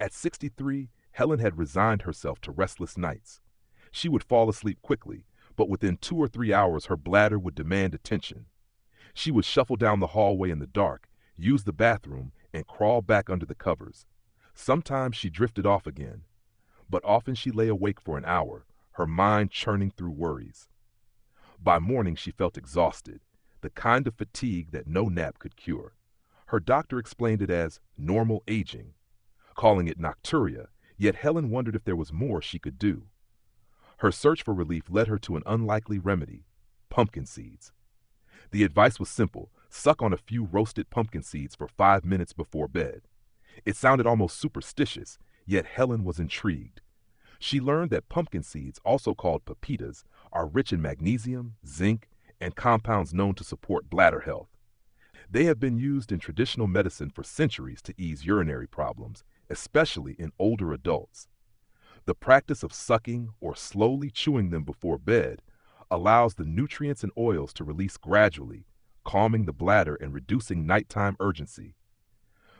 At 63, Helen had resigned herself to restless nights. She would fall asleep quickly, but within 2 or 3 hours her bladder would demand attention. She would shuffle down the hallway in the dark, use the bathroom, and crawl back under the covers. Sometimes she drifted off again, but often she lay awake for an hour, her mind churning through worries. By morning she felt exhausted, the kind of fatigue that no nap could cure. Her doctor explained it as normal aging, calling it nocturia, yet Helen wondered if there was more she could do. Her search for relief led her to an unlikely remedy: pumpkin seeds. The advice was simple: suck on a few roasted pumpkin seeds for 5 minutes before bed. It sounded almost superstitious, yet Helen was intrigued. She learned that pumpkin seeds, also called pepitas, are rich in magnesium, zinc, and compounds known to support bladder health. They have been used in traditional medicine for centuries to ease urinary problems, especially in older adults. The practice of sucking or slowly chewing them before bed allows the nutrients and oils to release gradually, calming the bladder and reducing nighttime urgency.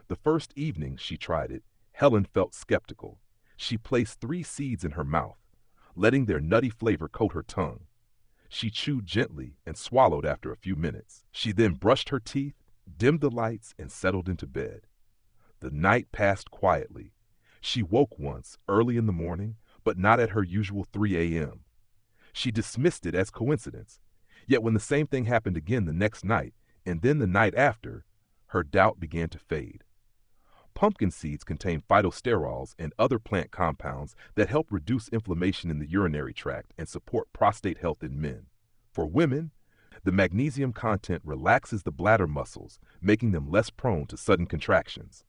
The first evening she tried it, Helen felt skeptical. She placed 3 seeds in her mouth, letting their nutty flavor coat her tongue. She chewed gently and swallowed after a few minutes. She then brushed her teeth, dimmed the lights, and settled into bed. The night passed quietly. She woke once, early in the morning, but not at her usual 3 a.m. She dismissed it as coincidence. Yet when the same thing happened again the next night, and then the night after, her doubt began to fade. Pumpkin seeds contain phytosterols and other plant compounds that help reduce inflammation in the urinary tract and support prostate health in men. For women, the magnesium content relaxes the bladder muscles, making them less prone to sudden contractions.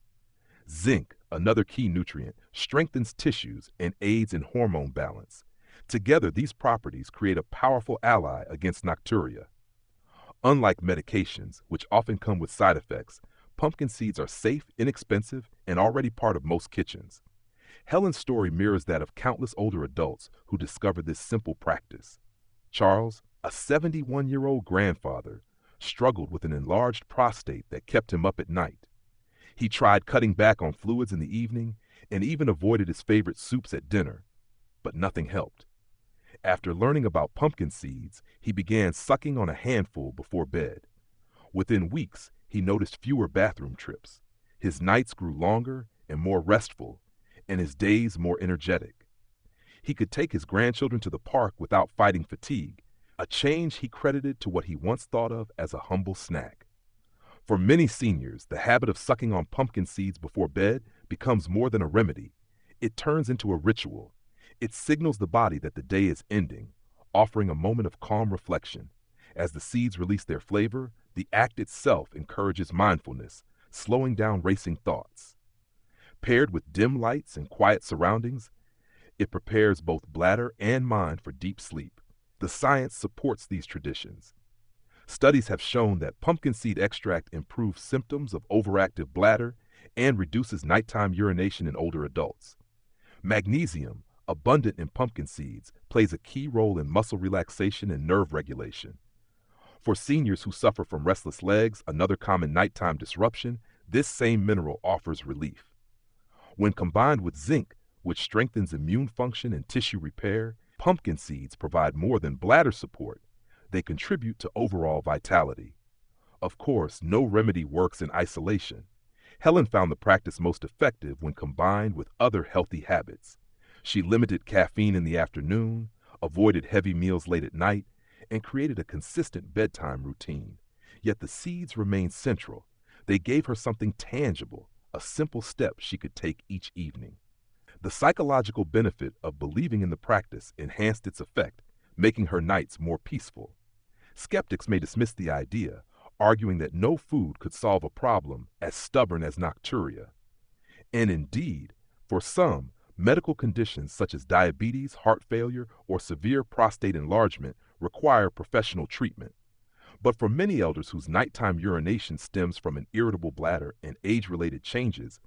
Zinc, another key nutrient, strengthens tissues and aids in hormone balance. Together, these properties create a powerful ally against nocturia. Unlike medications, which often come with side effects, pumpkin seeds are safe, inexpensive, and already part of most kitchens. Helen's story mirrors that of countless older adults who discovered this simple practice. Charles, a 71-year-old grandfather, struggled with an enlarged prostate that kept him up at night. He tried cutting back on fluids in the evening and even avoided his favorite soups at dinner, but nothing helped. After learning about pumpkin seeds, he began sucking on a handful before bed. Within weeks, he noticed fewer bathroom trips. His nights grew longer and more restful, and his days more energetic. He could take his grandchildren to the park without fighting fatigue, a change he credited to what he once thought of as a humble snack. For many seniors, the habit of sucking on pumpkin seeds before bed becomes more than a remedy. It turns into a ritual. It signals the body that the day is ending, offering a moment of calm reflection. As the seeds release their flavor, the act itself encourages mindfulness, slowing down racing thoughts. Paired with dim lights and quiet surroundings, it prepares both bladder and mind for deep sleep. The science supports these traditions. Studies have shown that pumpkin seed extract improves symptoms of overactive bladder and reduces nighttime urination in older adults. Magnesium, abundant in pumpkin seeds, plays a key role in muscle relaxation and nerve regulation. For seniors who suffer from restless legs, another common nighttime disruption, this same mineral offers relief. When combined with zinc, which strengthens immune function and tissue repair, pumpkin seeds provide more than bladder support. They contribute to overall vitality. Of course, no remedy works in isolation. Helen found the practice most effective when combined with other healthy habits. She limited caffeine in the afternoon, avoided heavy meals late at night, and created a consistent bedtime routine. Yet the seeds remained central. They gave her something tangible, a simple step she could take each evening. The psychological benefit of believing in the practice enhanced its effect, making her nights more peaceful. Skeptics may dismiss the idea, arguing that no food could solve a problem as stubborn as nocturia. And indeed, for some, medical conditions such as diabetes, heart failure, or severe prostate enlargement require professional treatment. But for many elders whose nighttime urination stems from an irritable bladder and age-related changes,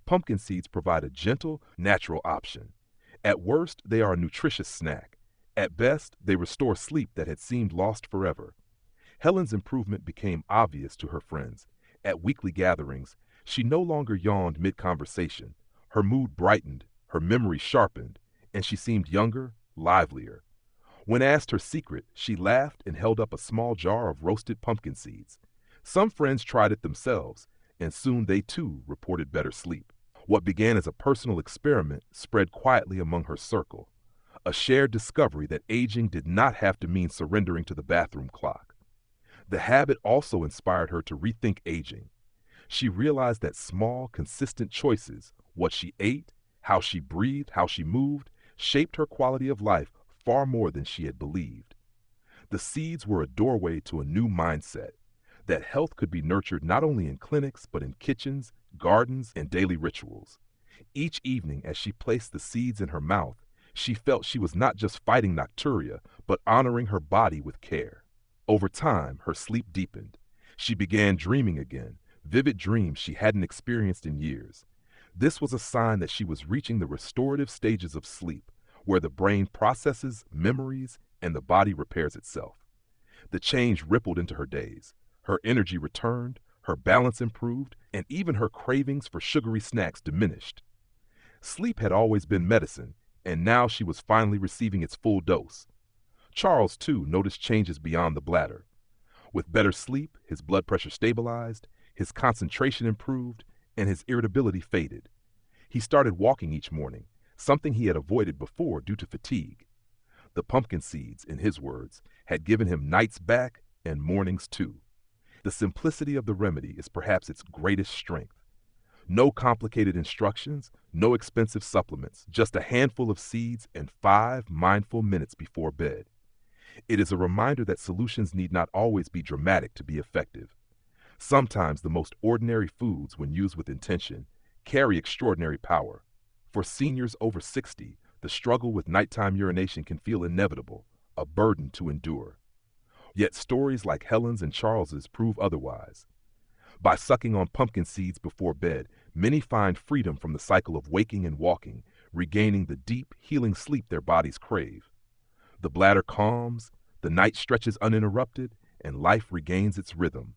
pumpkin seeds provide a gentle, natural option. At worst, they are a nutritious snack. At best, they restore sleep that had seemed lost forever. Helen's improvement became obvious to her friends. At weekly gatherings, she no longer yawned mid-conversation. Her mood brightened, her memory sharpened, and she seemed younger, livelier. When asked her secret, she laughed and held up a small jar of roasted pumpkin seeds. Some friends tried it themselves, and soon they too reported better sleep. What began as a personal experiment spread quietly among her circle, a shared discovery that aging did not have to mean surrendering to the bathroom clock. The habit also inspired her to rethink aging. She realized that small, consistent choices, what she ate, how she breathed, how she moved, shaped her quality of life far more than she had believed. The seeds were a doorway to a new mindset, that health could be nurtured not only in clinics, but in kitchens, gardens, and daily rituals. Each evening, as she placed the seeds in her mouth, she felt she was not just fighting nocturia, but honoring her body with care. Over time, her sleep deepened. She began dreaming again, vivid dreams she hadn't experienced in years. This was a sign that she was reaching the restorative stages of sleep, where the brain processes memories and the body repairs itself. The change rippled into her days. Her energy returned, her balance improved, and even her cravings for sugary snacks diminished. Sleep had always been medicine, and now she was finally receiving its full dose. Charles, too, noticed changes beyond the bladder. With better sleep, his blood pressure stabilized, his concentration improved, and his irritability faded. He started walking each morning, something he had avoided before due to fatigue. The pumpkin seeds, in his words, had given him nights back and mornings too. The simplicity of the remedy is perhaps its greatest strength. No complicated instructions, no expensive supplements, just a handful of seeds and 5 mindful minutes before bed. It is a reminder that solutions need not always be dramatic to be effective. Sometimes the most ordinary foods, when used with intention, carry extraordinary power. For seniors over 60, the struggle with nighttime urination can feel inevitable, a burden to endure. Yet stories like Helen's and Charles's prove otherwise. By sucking on pumpkin seeds before bed, many find freedom from the cycle of waking and walking, regaining the deep, healing sleep their bodies crave. The bladder calms, the night stretches uninterrupted, and life regains its rhythm.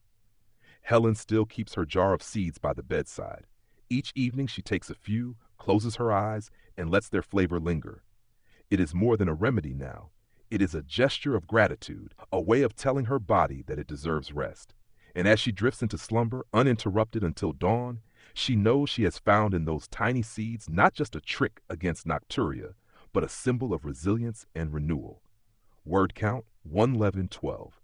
Helen still keeps her jar of seeds by the bedside. Each evening she takes a few, closes her eyes, and lets their flavor linger. It is more than a remedy now. It is a gesture of gratitude, a way of telling her body that it deserves rest. And as she drifts into slumber, uninterrupted until dawn, she knows she has found in those tiny seeds not just a trick against nocturia, but a symbol of resilience and renewal. Word count 11112.